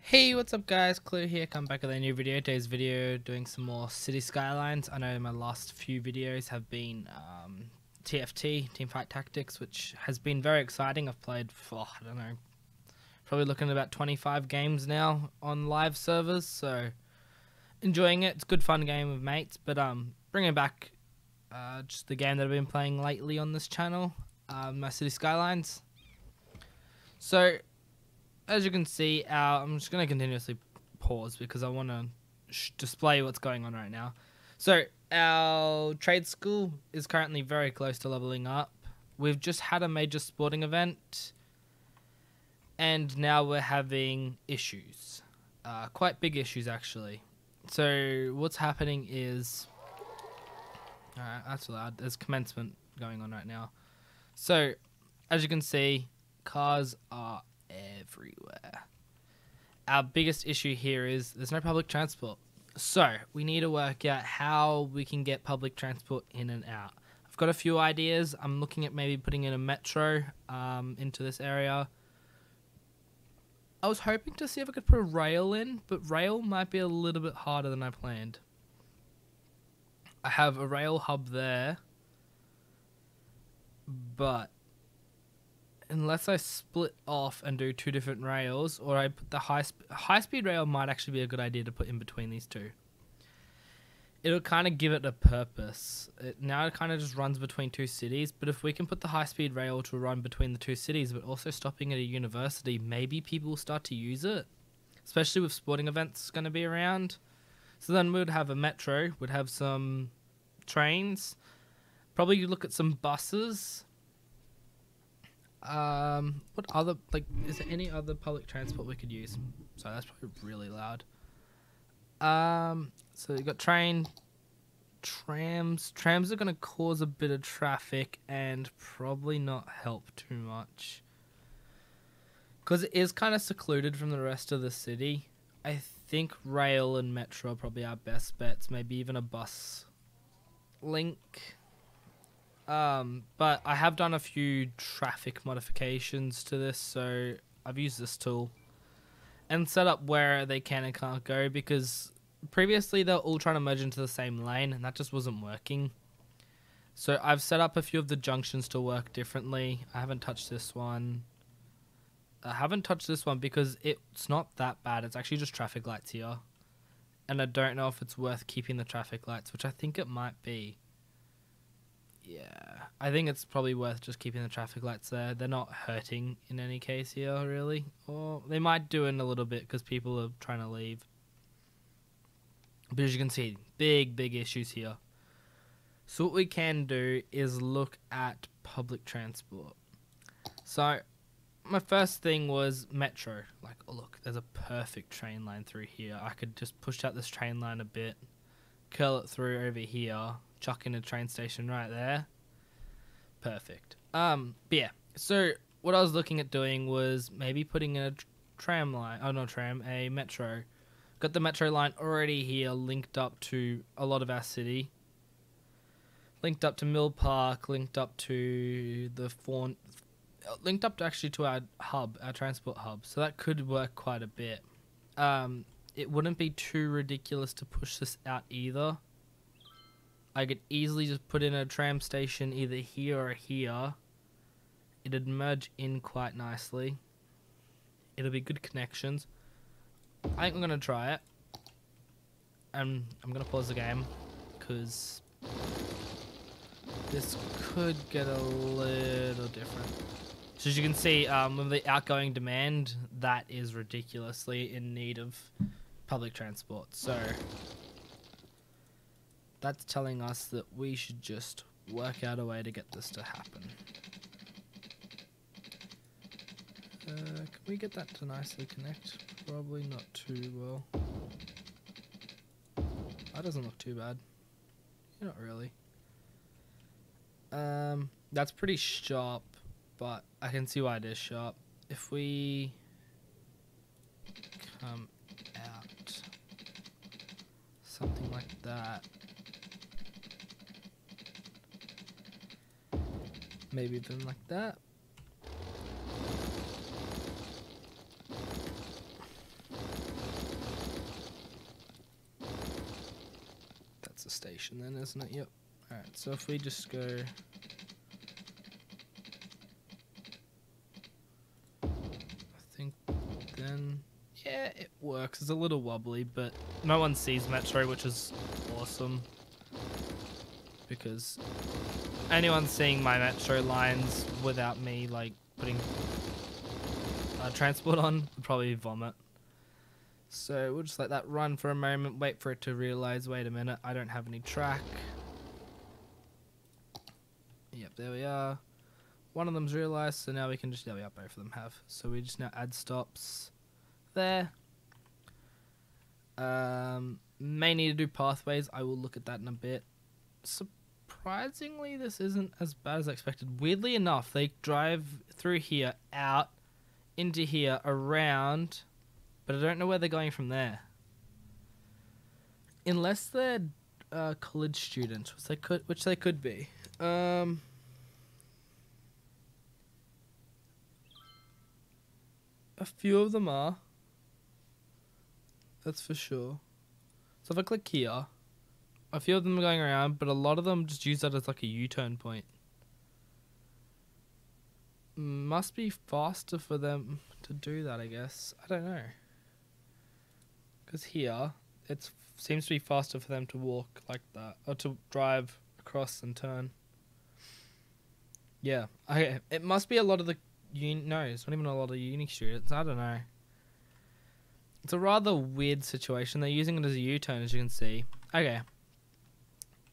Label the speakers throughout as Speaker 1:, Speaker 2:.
Speaker 1: Hey, what's up guys, Clue here, come back with a new video. Today's video doing some more city skylines. I know my last few videos have been TFT, Teamfight Tactics, which has been very exciting. I've played for, I don't know, probably looking at about 25 games now on live servers, so enjoying it. It's a good fun game with mates, but bringing back just the game that I've been playing lately on this channel, my city skylines. So as you can see, I'm just going to continuously pause because I want to display what's going on right now. So our trade school is currently very close to leveling up. We've just had a major sporting event and now we're having issues. Quite big issues actually. So what's happening is, alright, that's loud. There's commencement going on right now. So as you can see, cars are everywhere. Our biggest issue here is there's no public transport. So we need to work out how we can get public transport in and out. I've got a few ideas. I'm looking at maybe putting in a metro into this area. I was hoping to see if I could put a rail in, but rail might be a little bit harder than I planned. I have a rail hub there, but unless I split off and do two different rails, or I put the high-speed rail might actually be a good idea to put in between these two. It'll kind of give it a purpose. Now it kind of just runs between two cities, but if we can put the high-speed rail to run between the two cities, but also stopping at a university, maybe people will start to use it, especially with sporting events going to be around. So then we would have a metro, would have some trains, probably look at some buses. What other, is there any other public transport we could use? Sorry, that's probably really loud. So you got trams. Trams are going to cause a bit of traffic and probably not help too much, because it is kind of secluded from the rest of the city. I think rail and metro are probably our best bets, maybe even a bus link. But I have done a few traffic modifications to this, so I've used this tool and set up where they can and can't go, because previously they were all trying to merge into the same lane and that just wasn't working. So I've set up a few of the junctions to work differently. I haven't touched this one. Because it's not that bad. It's actually just traffic lights here. And I don't know if it's worth keeping the traffic lights, which I think it might be. Yeah, I think it's probably worth just keeping the traffic lights there. They're not hurting in any case here, really. Or they might do in a little bit because people are trying to leave. But as you can see, big issues here. So what we can do is look at public transport. So my first thing was metro. Like, oh look, there's a perfect train line through here. I could just push out this train line a bit, curl it through over here, chuck in a train station right there. Perfect. But yeah, so what I was looking at doing was maybe putting in a tram line. Oh, not tram, a metro. Got the metro line already here, linked up to a lot of our city. Linked up to Mill Park, linked up to the linked up to actually to our hub, our transport hub. So that could work quite a bit. It wouldn't be too ridiculous to push this out either. I could easily just put in a tram station either here or here. It'd merge in quite nicely. It'll be good connections. I think I'm going to try it. And I'm going to pause the game, because this could get a little different. So as you can see, with the outgoing demand, that is ridiculously in need of public transport. So that's telling us that we should just work out a way to get this to happen. Can we get that to nicely connect? Probably not too well. That doesn't look too bad. Not really. That's pretty sharp, but I can see why it is sharp. If we come out something like that, maybe even like that. the station then, isn't it? Yep. Alright, so if we just go... I think then... Yeah, it works. It's a little wobbly, but no one sees Metro, which is awesome. Because anyone seeing my Metro lines without me, like, putting transport on would probably vomit. So we'll just let that run for a moment, wait for it to realize, wait a minute, I don't have any track. Yep, there we are. One of them's realized, so now we can just, there we are, both of them have. So we just now add stops there. May need to do pathways. I will look at that in a bit. Surprisingly, this isn't as bad as I expected. Weirdly enough, they drive through here, out, into here, around, but I don't know where they're going from there. Unless they're college students, which they could be. A few of them are. That's for sure. So if I click here, a few of them are going around, but a lot of them just use that as like a U-turn point. Must be faster for them to do that, I guess. I don't know. Because here, it seems to be faster for them to walk like that, or to drive across and turn. Yeah, okay. It must be a lot of the no, it's not even a lot of uni students. I don't know. It's a rather weird situation. They're using it as a U-turn, as you can see. Okay.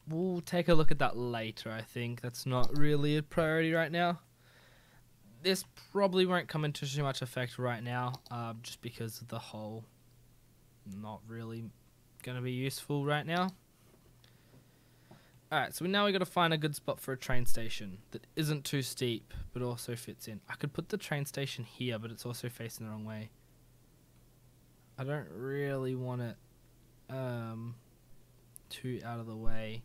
Speaker 1: We'll take a look at that later, I think. That's not really a priority right now. This probably won't come into too much effect right now, just because of the whole not really going to be useful right now. Alright, so now we got to find a good spot for a train station that isn't too steep, but also fits in. I could put the train station here, but it's also facing the wrong way. I don't really want it too out of the way.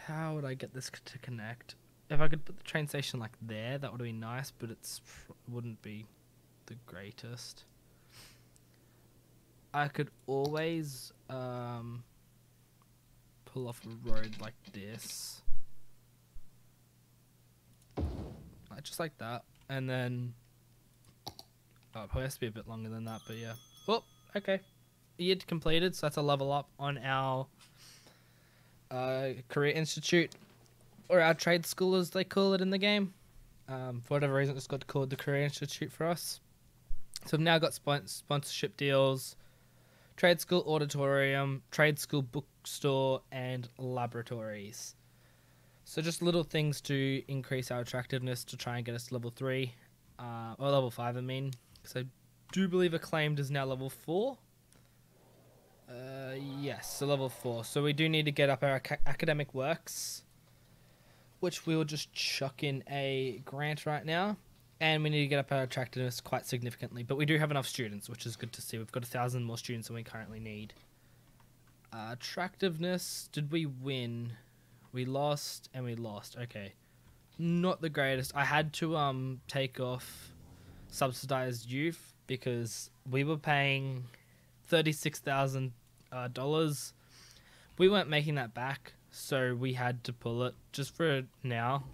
Speaker 1: How would I get this to connect? If I could put the train station like there, that would be nice, but it wouldn't be the greatest. I could always pull off a road like this. Just like that. And then... Oh, it probably has to be a bit longer than that, but yeah. Oh, okay. Year completed, so that's a level up on our career institute, or our trade school as they call it in the game. For whatever reason, it's got called the Career Institute for us. So we've now got sponsorship deals, trade school auditorium, trade school bookstore, and laboratories. So just little things to increase our attractiveness to try and get us to level 3, or level 5 I mean, because I do believe Acclaimed is now level 4. Yes, so level 4. So we do need to get up our academic works, which we will just chuck in a grant right now. And we need to get up our attractiveness quite significantly. But we do have enough students, which is good to see. We've got 1,000 more students than we currently need. Attractiveness, did we win? We lost, and we lost. Okay. Not the greatest. I had to take off subsidized youth because we were paying $36,000. We weren't making that back, so we had to pull it just for now.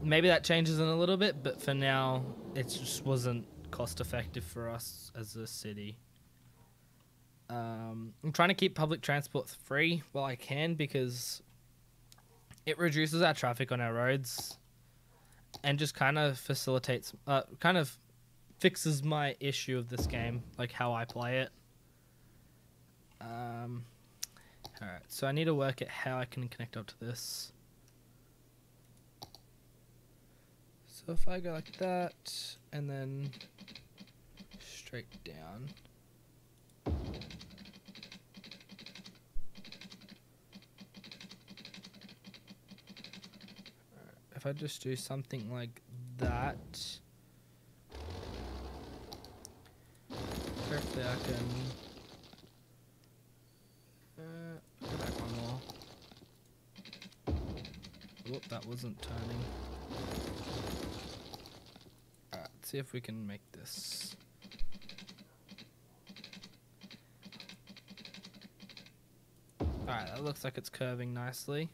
Speaker 1: Maybe that changes in a little bit, but for now, it just wasn't cost effective for us as a city. I'm trying to keep public transport free while I can because it reduces our traffic on our roads and just kind of facilitates, kind of fixes my issue of this game, like how I play it. Alright, so I need to work out how I can connect up to this. So if I go like that, and then straight down. If I just do something like that, hopefully I can go back one more. Whoop, that wasn't turning. Alright, see if we can make this. Alright, that looks like it's curving nicely.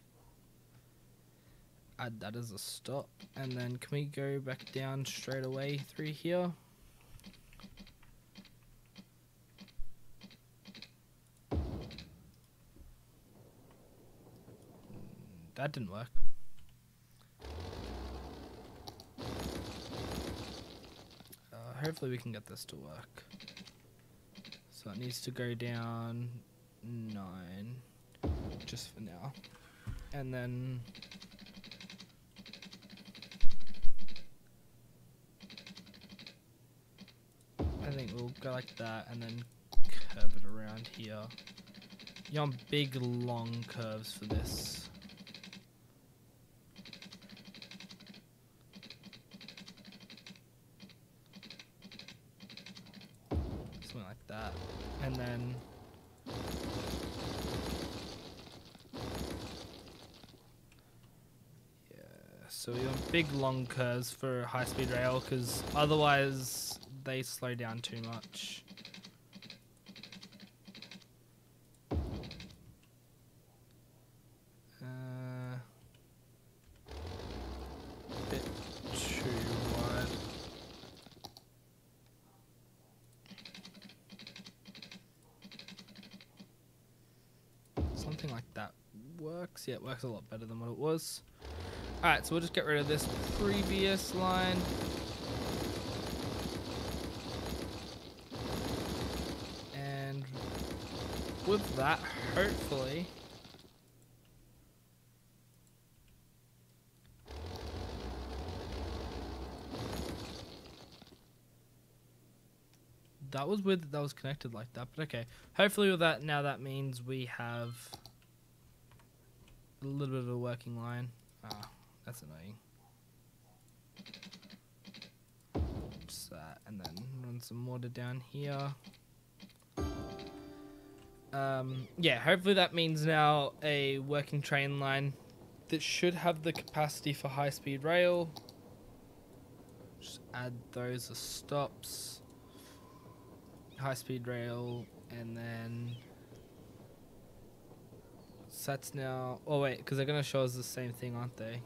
Speaker 1: Add that as a stop. And then can we go back down straight away through here? That didn't work. Hopefully we can get this to work. So it needs to go down 9 just for now. And then I think we'll go like that and then curve it around here. You want big long curves for this. Something like that. And then so we want big long curves for high-speed rail because otherwise they slow down too much. Bit too wide. Something like that works. Yeah, it works a lot better than what it was. Alright, so we'll just get rid of this previous line. And with that, hopefully that was connected like that, but okay. Hopefully with that, now that means we have a little bit of a working line. That's annoying. Just that, and then run some water down here. Yeah, hopefully that means now a working train line that should have the capacity for high-speed rail. Just add those as stops. High-speed rail, and then so that's now. Oh wait, because they're gonna show us the same thing, aren't they?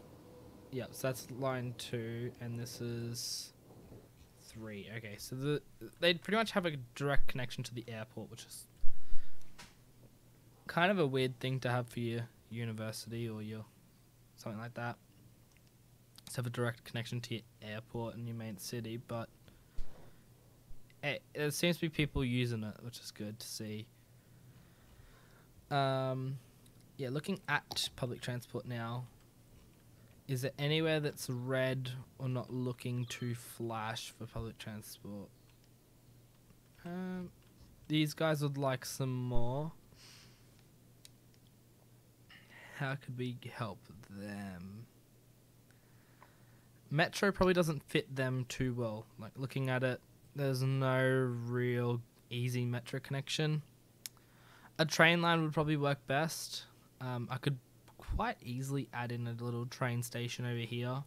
Speaker 1: Yeah, so that's line 2, and this is 3. Okay, so they'd pretty much have a direct connection to the airport, which is kind of a weird thing to have for your university or your something like that. Just have a direct connection to your airport in your main city, but there seems to be people using it, which is good to see. Yeah, looking at public transport now. Is there anywhere that's red or not looking too flash for public transport? These guys would like some more. How could we help them? Metro probably doesn't fit them too well. Like looking at it, there's no real easy metro connection. A train line would probably work best. I could quite easily add in a little train station over here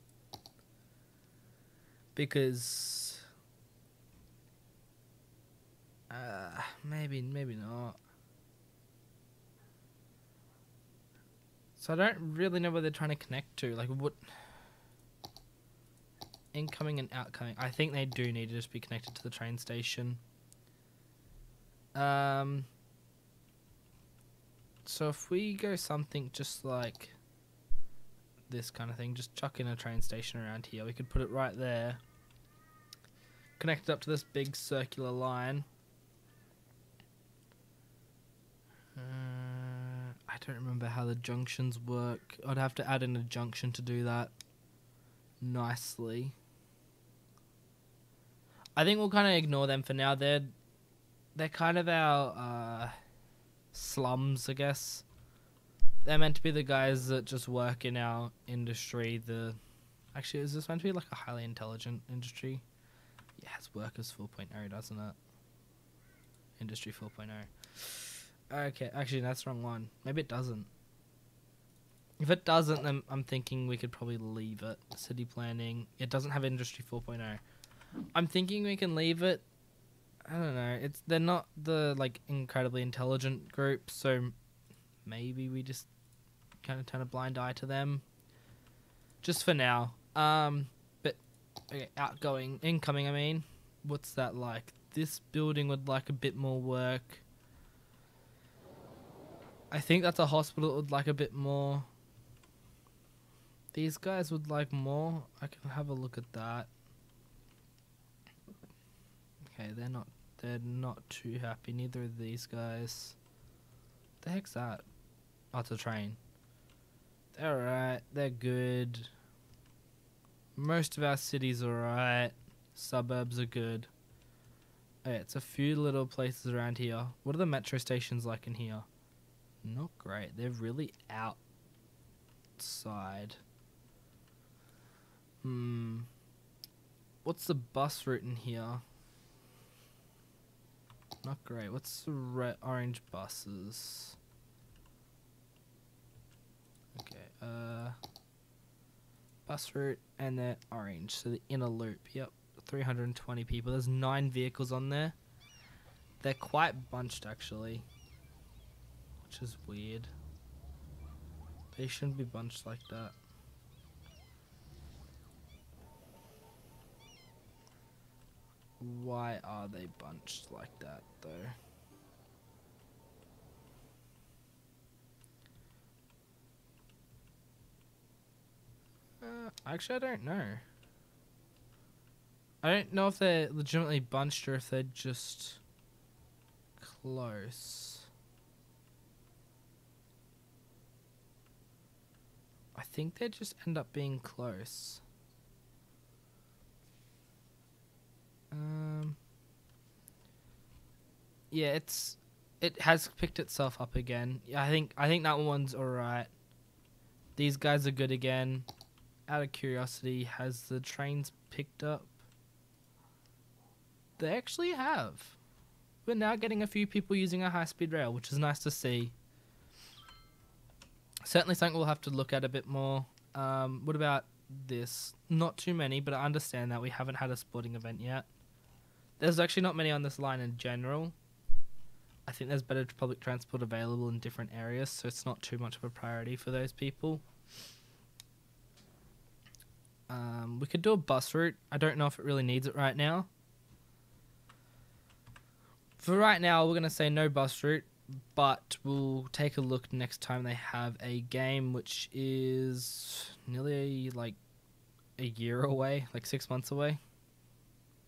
Speaker 1: because maybe not. So I don't really know where they're trying to connect to, like what incoming and outgoing. I think they do need to just be connected to the train station. So if we go something just like this kind of thing, just chuck in a train station around here, we could put it right there, connect it up to this big circular line. I don't remember how the junctions work. I'd have to add in a junction to do that nicely. I think we'll kind of ignore them for now. They're kind of our slums, I guess. They're meant to be the guys that just work in our industry. Actually, is this meant to be like a highly intelligent industry? Yeah, it's Workers 4.0, doesn't it? Industry 4.0. Okay, actually, that's the wrong one. Maybe it doesn't. If it doesn't, then I'm thinking we could probably leave it. City planning. It doesn't have Industry 4.0. I'm thinking we can leave it. I don't know. They're not the like incredibly intelligent group, so maybe we just kind of turn a blind eye to them. Just for now. But okay, incoming. I mean, what's that like? This building would like a bit more work. I think that's a hospital that would like a bit more. These guys would like more. I can have a look at that. Okay, they're not too happy. Neither of these guys. The heck's that? Oh, it's a train. They're alright. They're good. Most of our cities are alright. Suburbs are good. Okay, it's a few little places around here. What are the metro stations like in here? Not great. They're really outside. What's the bus route in here? Not great. What's the orange buses? Okay, bus route, and they're orange, so the inner loop. Yep, 320 people. There's 9 vehicles on there. They're quite bunched, actually, which is weird. They shouldn't be bunched like that. Why are they bunched like that, though? Actually, I don't know. I don't know if they're legitimately bunched or if they're just close. I think they just end up being close. Yeah, it has picked itself up again. Yeah, I think that one's alright. These guys are good again. Out of curiosity, has the trains picked up? They actually have. We're now getting a few people using a high-speed rail, which is nice to see. Certainly something we'll have to look at a bit more. What about this? Not too many, but I understand that we haven't had a sporting event yet. There's actually not many on this line in general. I think there's better public transport available in different areas, so it's not too much of a priority for those people. We could do a bus route. I don't know if it really needs it right now. For right now, we're going to say no bus route, but we'll take a look next time they have a game, which is nearly like a year away, like 6 months away.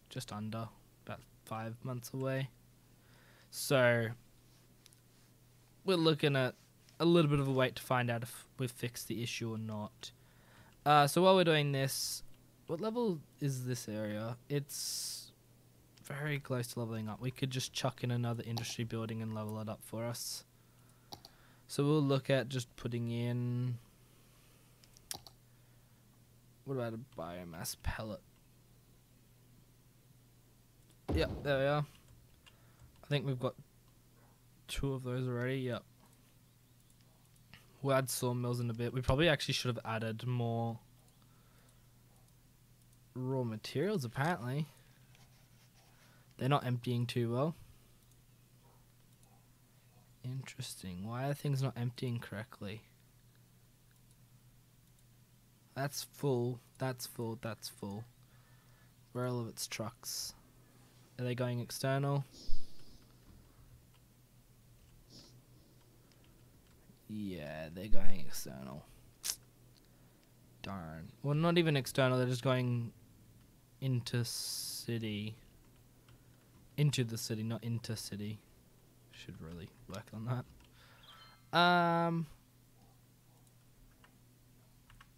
Speaker 1: Just under, about 5 months away. So we're looking at a little bit of a wait to find out if we've fixed the issue or not. So while we're doing this, what level is this area? It's very close to leveling up. We could just chuck in another industry building and level it up for us. So we'll look at just putting in... What about a biomass pellet? Yep, there we are. I think we've got 2 of those already, yep. We'll add sawmills in a bit. We probably actually should have added more raw materials, apparently. They're not emptying too well. Interesting. Why are things not emptying correctly? That's full. That's full. That's full. Where are all of its trucks? Are they going external? Yeah, they're going external. Darn. Well, not even external. They're just going into city. Into the city, not into city. Should really work on that.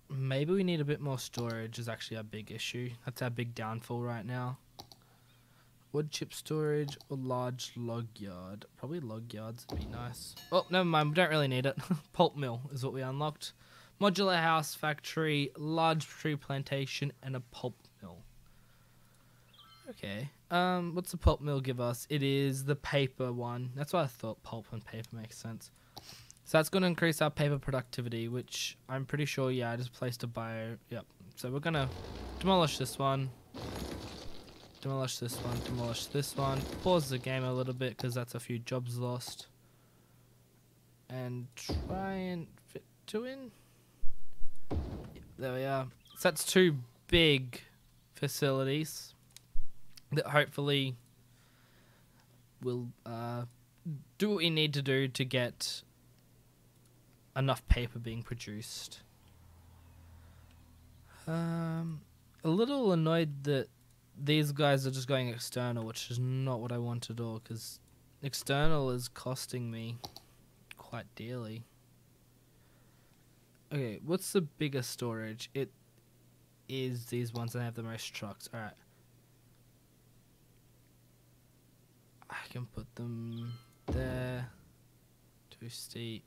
Speaker 1: Maybe we need a bit more storage is actually our big issue. That's our big downfall right now. Wood chip storage or large log yard. Probably log yards would be nice. Oh, never mind. We don't really need it. Pulp mill is what we unlocked. Modular house, factory, large tree plantation, and a pulp mill. Okay. What's the pulp mill give us? It is the paper one. That's why I thought pulp and paper makes sense. So that's going to increase our paper productivity, which I'm pretty sure, yeah, I just placed a bio. Yep. So we're going to demolish this one. Demolish this one, demolish this one. Pause the game a little bit because that's a few jobs lost. And try and fit 2 in. There we are. So that's 2 big facilities that hopefully will do what we need to do to get enough paper being produced. A little annoyed that these guys are just going external, which is not what I want at all, because external is costing me quite dearly. Okay, what's the biggest storage? It is these ones that have the most trucks. Alright. I can put them there. Too steep.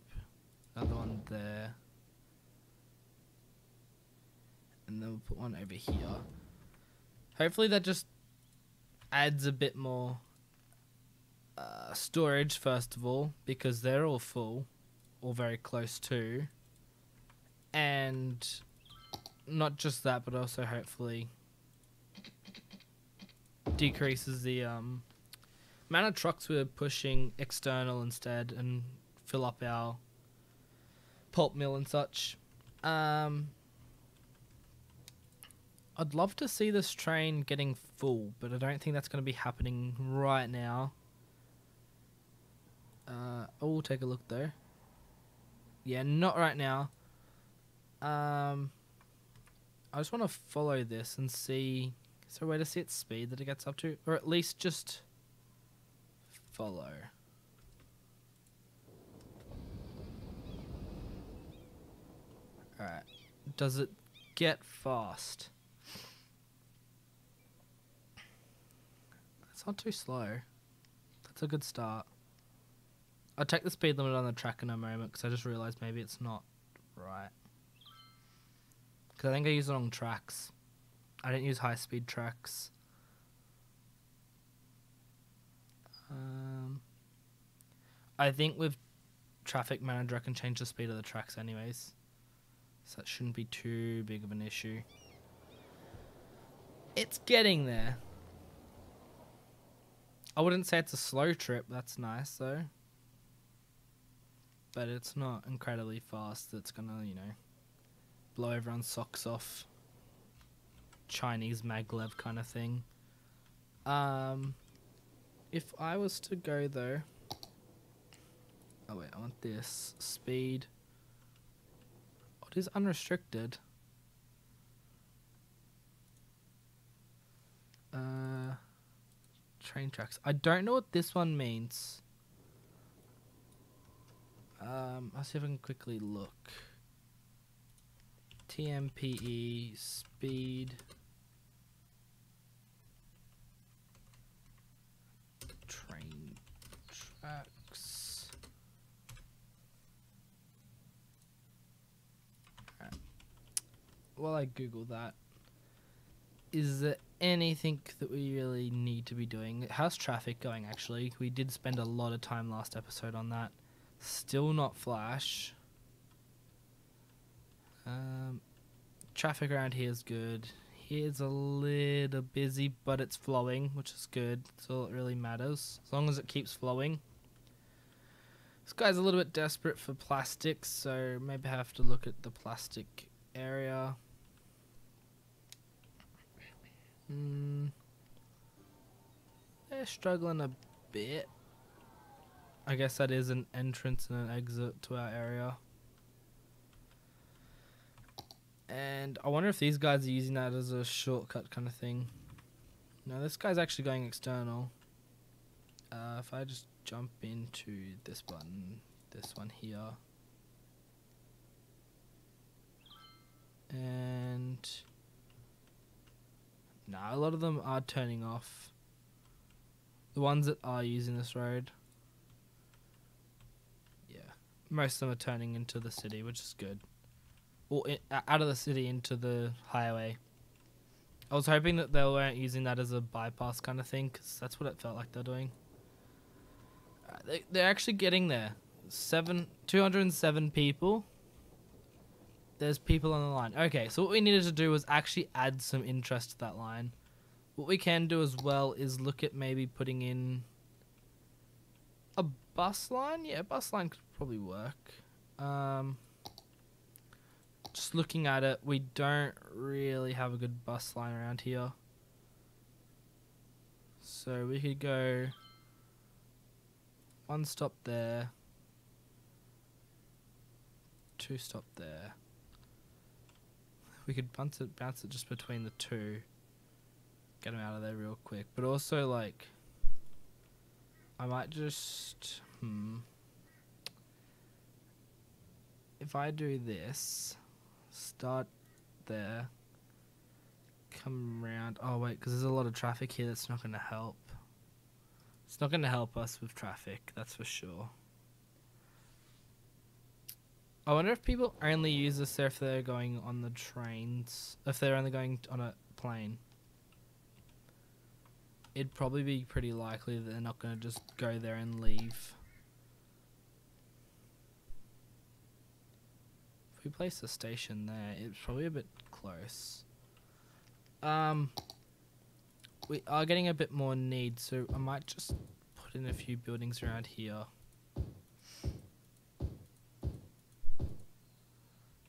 Speaker 1: Another one there. And then we'll put one over here. Hopefully that just adds a bit more storage, first of all, because they're all full, or very close to. And not just that, but also hopefully decreases the amount of trucks we're pushing external instead and fill up our pulp mill and such. I'd love to see this train getting full, but I don't think that's going to be happening right now. We'll take a look though. Yeah, not right now. I just want to follow this and see. Is there a way to see its speed that it gets up to? Or at least just follow. Alright. Does it get fast? It's not too slow. That's a good start. I'll take the speed limit on the track in a moment because I just realised maybe it's not right. Because I think I used the wrong tracks. I didn't use high-speed tracks. I think with Traffic Manager I can change the speed of the tracks anyways. So that shouldn't be too big of an issue. It's getting there. I wouldn't say it's a slow trip, that's nice though. But it's not incredibly fast that's gonna, you know, blow everyone's socks off. Chinese maglev kind of thing. If I was to go though... Oh wait, I want this. Speed. Oh, it is unrestricted. Train tracks. I don't know what this one means. I'll see if I can quickly look. TMPE speed. Train tracks. Alright. While I Google that, is there anything that we really need to be doing? How's traffic going actually? We did spend a lot of time last episode on that. Still not flash. Traffic around here is good. Here's a little busy, but it's flowing, which is good. That's all that really matters. As long as it keeps flowing. This guy's a little bit desperate for plastics, so maybe I have to look at the plastic area. They're struggling a bit. I guess that is an entrance and an exit to our area. And I wonder if these guys are using that as a shortcut kind of thing. No, this guy's actually going external. If I just jump into this button, this one here. And... nah, a lot of them are turning off. The ones that are using this road. Yeah, most of them are turning into the city, which is good. Or out of the city into the highway. I was hoping that they weren't using that as a bypass kind of thing, because that's what it felt like they're doing. They're actually getting there. 207 people. There's people on the line. Okay, so what we needed to do was actually add some interest to that line. What we can do as well is look at maybe putting in a bus line. Yeah, bus line could probably work. Just looking at it, we don't really have a good bus line around here. So we could go one stop there, two stop there. We could bounce it just between the two. Get them out of there real quick. But also, like, I might just... If I do this, start there, come around... Oh, wait, because there's a lot of traffic here. That's not going to help. It's not going to help us with traffic, that's for sure. I wonder if people only use this if they're going on the trains, if they're only going on a plane. It'd probably be pretty likely that they're not going to just go there and leave. If we place the station there, it's probably a bit close. We are getting a bit more need, so I might just put in a few buildings around here.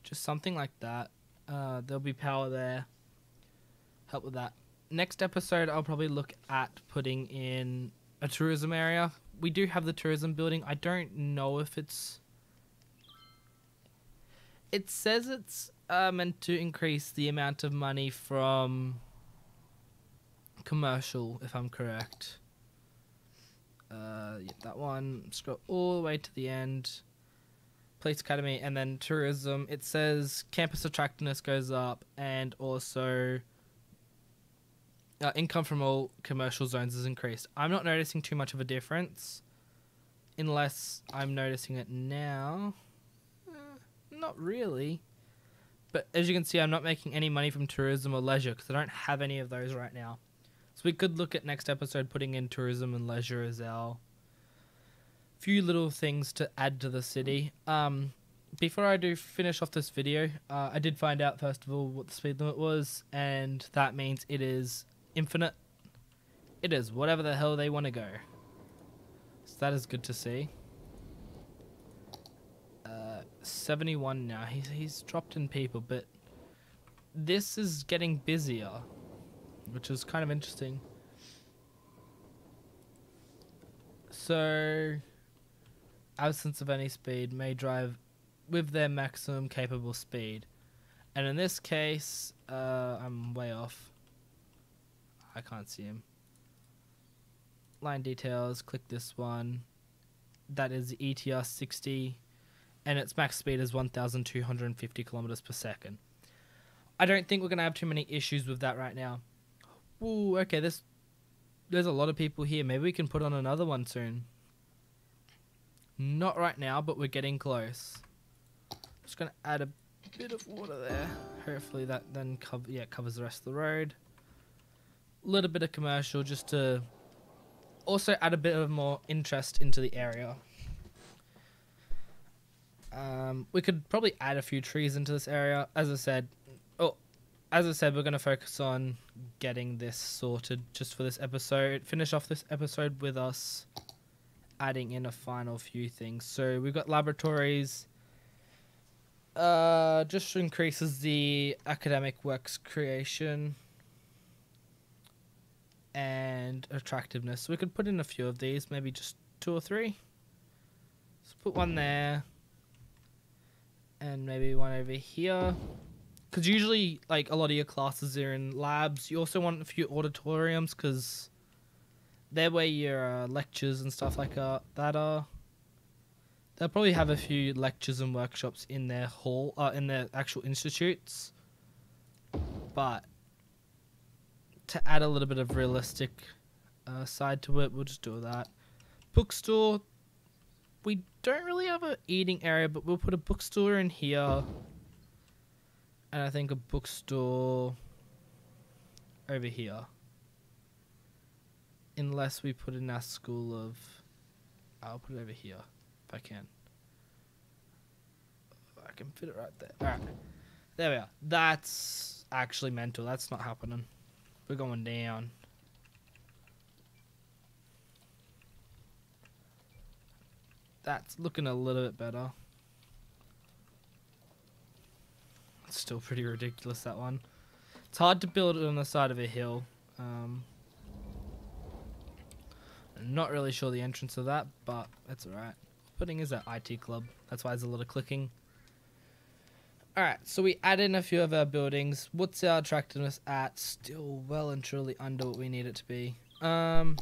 Speaker 1: Just something like that. There'll be power there. Help with that. Next episode, I'll probably look at putting in a tourism area. We do have the tourism building. I don't know if it's... It says it's meant to increase the amount of money from commercial, if I'm correct. Yep, that one. Scroll all the way to the end. Police Academy, and then tourism. It says campus attractiveness goes up, and also income from all commercial zones is increased. I'm not noticing too much of a difference, unless I'm noticing it now. Not really. But as you can see, I'm not making any money from tourism or leisure because I don't have any of those right now. So we could look at next episode putting in tourism and leisure as our few little things to add to the city. Before I do finish off this video, I did find out first of all what the speed limit was, and that means it is infinite. It is whatever the hell they want to go. So that is good to see. 71 now. He's dropped in people, but this is getting busier, which is kind of interesting. So, absence of any speed may drive with their maximum capable speed. And in this case, I'm way off. I can't see him. Line details, click this one. That is ETR 60. And its max speed is 1,250 kilometers per second. I don't think we're going to have too many issues with that right now. Ooh, okay, there's a lot of people here. Maybe we can put on another one soon. Not right now, but we're getting close. Just going to add a bit of water there. Hopefully that then covers the rest of the road. A little bit of commercial just to also add a bit of more interest into the area. We could probably add a few trees into this area. As I said, we're going to focus on getting this sorted just for this episode. Finish off this episode with us adding in a final few things. So we've got laboratories. Just increases the academic works creation and attractiveness. So we could put in a few of these, maybe just 2 or 3. Let's put one there. And maybe one over here. Because usually, like, a lot of your classes are in labs. You also want a few auditoriums, because they're where your lectures and stuff like that are. They'll probably have a few lectures and workshops in their hall, in their actual institutes. But to add a little bit of realistic side to it, we'll just do that. Bookstore. We don't really have an eating area, but we'll put a bookstore in here. And I think a bookstore over here. Unless we put in our school of... I'll put it over here, if I can. I can fit it right there. Alright. There we are. That's actually mental. That's not happening. We're going down. That's looking a little bit better. It's still pretty ridiculous, that one. It's hard to build it on the side of a hill. I'm not really sure the entrance of that, but that's alright. Putting is at IT Club. That's why there's a lot of clicking. Alright, so we add in a few of our buildings. What's our attractiveness at? Still well and truly under what we need it to be. I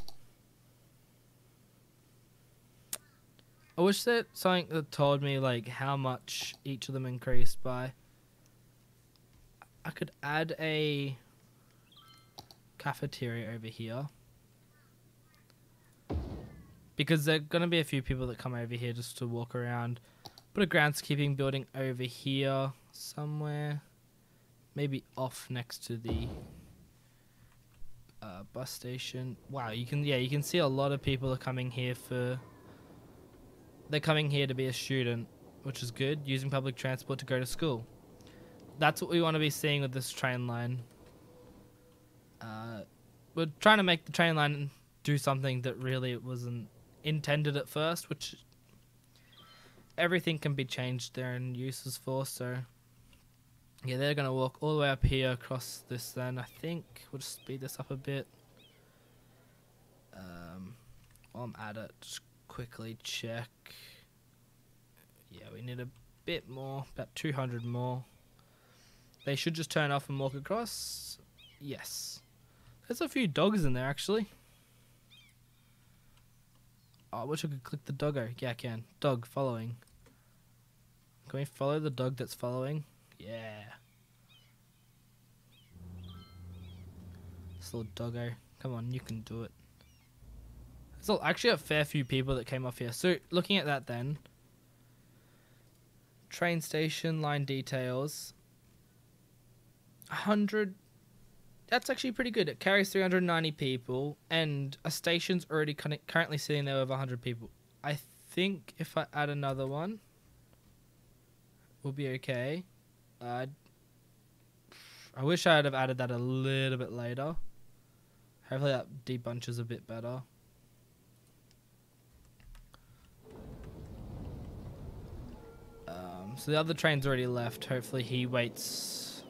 Speaker 1: wish that something that told me like how much each of them increased by. I could add a cafeteria over here. Because there are going to be a few people that come over here just to walk around. Put a groundskeeping building over here somewhere. Maybe off next to the bus station. Wow, you can see a lot of people are coming here they're coming here to be a student, which is good, using public transport to go to school. That's what we want to be seeing with this train line. We're trying to make the train line do something that really it wasn't intended at first, which everything can be changed there and uses for, so yeah, they're going to walk all the way up here across this then. I think we'll just speed this up a bit. While I'm at it, just quickly check. Yeah, we need a bit more, about 200 more. They should just turn off and walk across. Yes. There's a few dogs in there, actually. Oh, I wish I could click the doggo. Yeah, I can. Dog following. Can we follow the dog that's following? Yeah. This little doggo. Come on, you can do it. There's actually a fair few people that came off here. So, looking at that then. Train station, line details. 100. That's actually pretty good. It carries 390 people. And a station's already currently sitting there with 100 people. I think if I add another one, we'll be okay. I wish I'd have added that a little bit later. Hopefully that debunches a bit better. So the other train's already left. Hopefully he waits.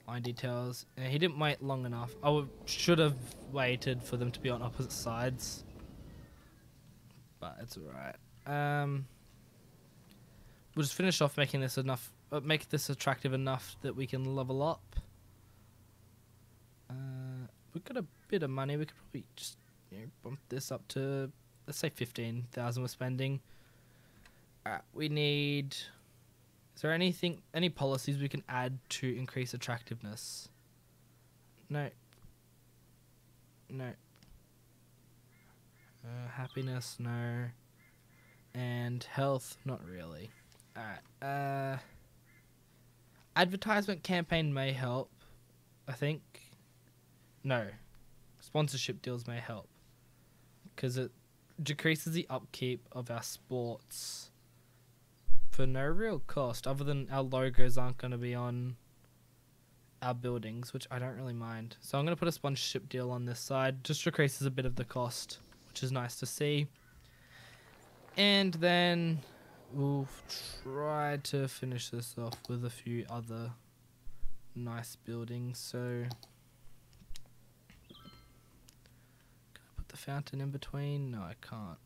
Speaker 1: Line details. Yeah, he didn't wait long enough. I should have waited for them to be on opposite sides. But it's alright. We'll just finish off making this make this attractive enough that we can level up. We've got a bit of money. We could probably just bump this up to, let's say 15,000 we're spending. We need. Is there any policies we can add to increase attractiveness? No. No. Happiness, no. And health, not really. Alright. Advertisement campaign may help, I think. No. Sponsorship deals may help. Because it decreases the upkeep of our sports for no real cost, other than our logos aren't going to be on our buildings, which I don't really mind. So I'm going to put a sponsorship deal on this side. Just decreases a bit of the cost, which is nice to see. And then we'll try to finish this off with a few other nice buildings. So can I put the fountain in between? No, I can't.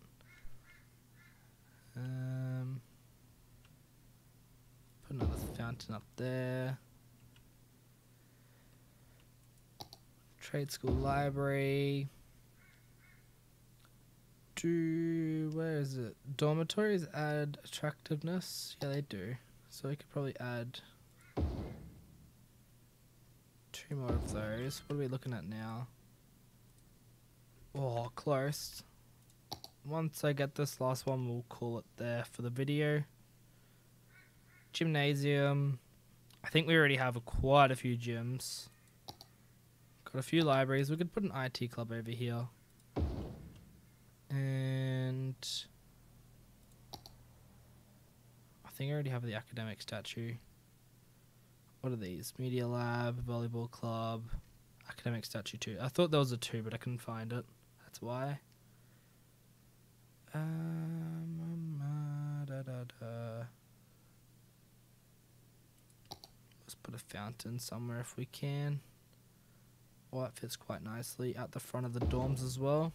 Speaker 1: Put another fountain up there. Trade school library. Where is it? Dormitories add attractiveness. Yeah, they do. So we could probably add 2 more of those. What are we looking at now? Oh, close. Once I get this last one, we'll call it there for the video. Gymnasium. I think we already have quite a few gyms. Got a few libraries. We could put an IT club over here. And I think I already have the academic statue. What are these? Media lab, volleyball club, academic statue 2. I thought there was a 2, but I couldn't find it. That's why. Let's put a fountain somewhere if we can. Well, that fits quite nicely at the front of the dorms as well.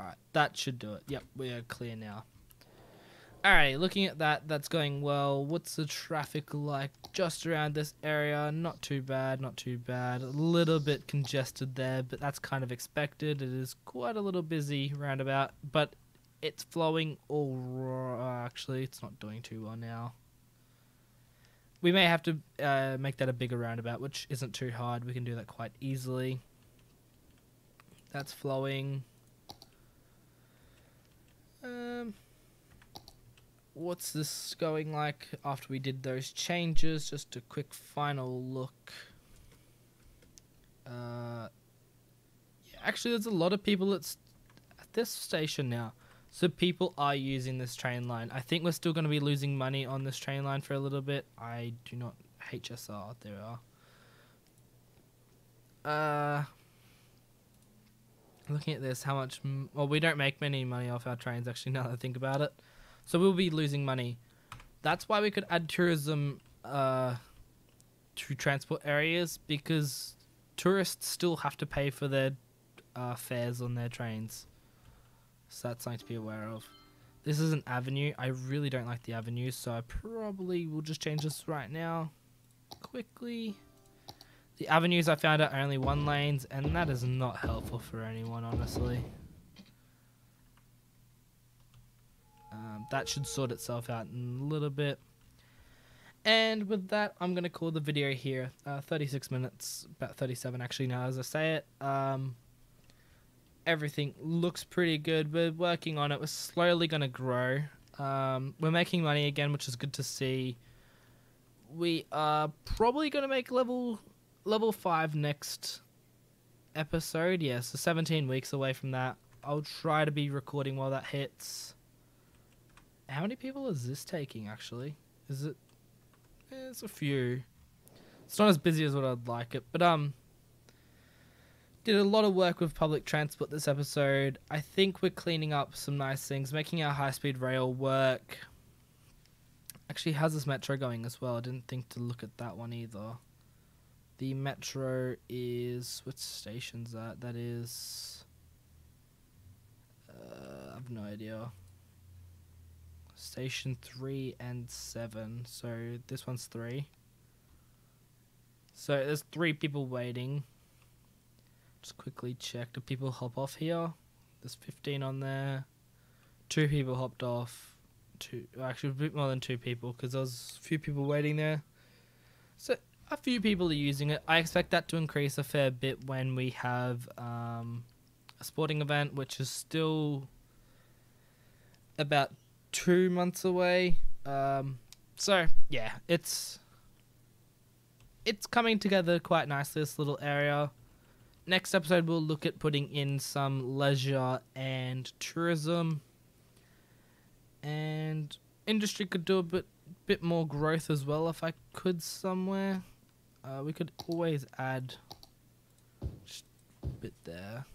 Speaker 1: Alright, that should do it. Yep, we are clear now. Alright, looking at that, that's going well. What's the traffic like just around this area? Not too bad, not too bad. A little bit congested there, but that's kind of expected. It is quite a little busy roundabout, but it's flowing all right. Actually, it's not doing too well now. We may have to make that a bigger roundabout, which isn't too hard. We can do that quite easily. That's flowing. What's this going like after we did those changes? Just a quick final look. Yeah, actually, there's a lot of people at this station now. So people are using this train line. I think we're still going to be losing money on this train line for a little bit. I do not... HSR, there we are. Looking at this, how much... Well, we don't make many money off our trains, actually, now that I think about it. So we'll be losing money. That's why we could add tourism to transport areas, because tourists still have to pay for their fares on their trains. So that's something to be aware of. This is an avenue. I really don't like the avenue, so I probably will just change this right now. Quickly. The avenues I found out are only 1 lanes, and that is not helpful for anyone, honestly. That should sort itself out in a little bit. And with that, I'm going to call the video here. 36 minutes, about 37 actually now as I say it. Everything looks pretty good. We're working on it. We're slowly going to grow. We're making money again, which is good to see. We are probably going to make level 5 next episode. Yeah, so 17 weeks away from that. I'll try to be recording while that hits. How many people is this taking, actually? Is it... It's a few. It's not as busy as what I'd like it, but did a lot of work with public transport this episode. I think we're cleaning up some nice things, making our high-speed rail work. Actually, how's this metro going as well? I didn't think to look at that one either. The metro is... What station's that? That is... I have no idea. Station 3 and 7. So this one's 3. So there's 3 people waiting. Just quickly check. Do people hop off here? There's 15 on there. 2 people hopped off. Actually, a bit more than 2 people, because there was a few people waiting there. So a few people are using it. I expect that to increase a fair bit when we have a sporting event, which is still about 2 months away. So yeah, it's coming together quite nicely, this little area. Next episode we'll look at putting in some leisure and tourism, and industry could do a bit more growth as well if I could somewhere. We could always add just a bit there.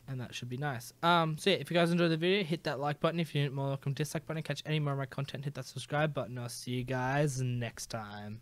Speaker 1: And that should be nice. So yeah, if you guys enjoyed the video, hit that like button. If you're more welcome, dislike button. Catch any more of my content, hit that subscribe button. I'll see you guys next time.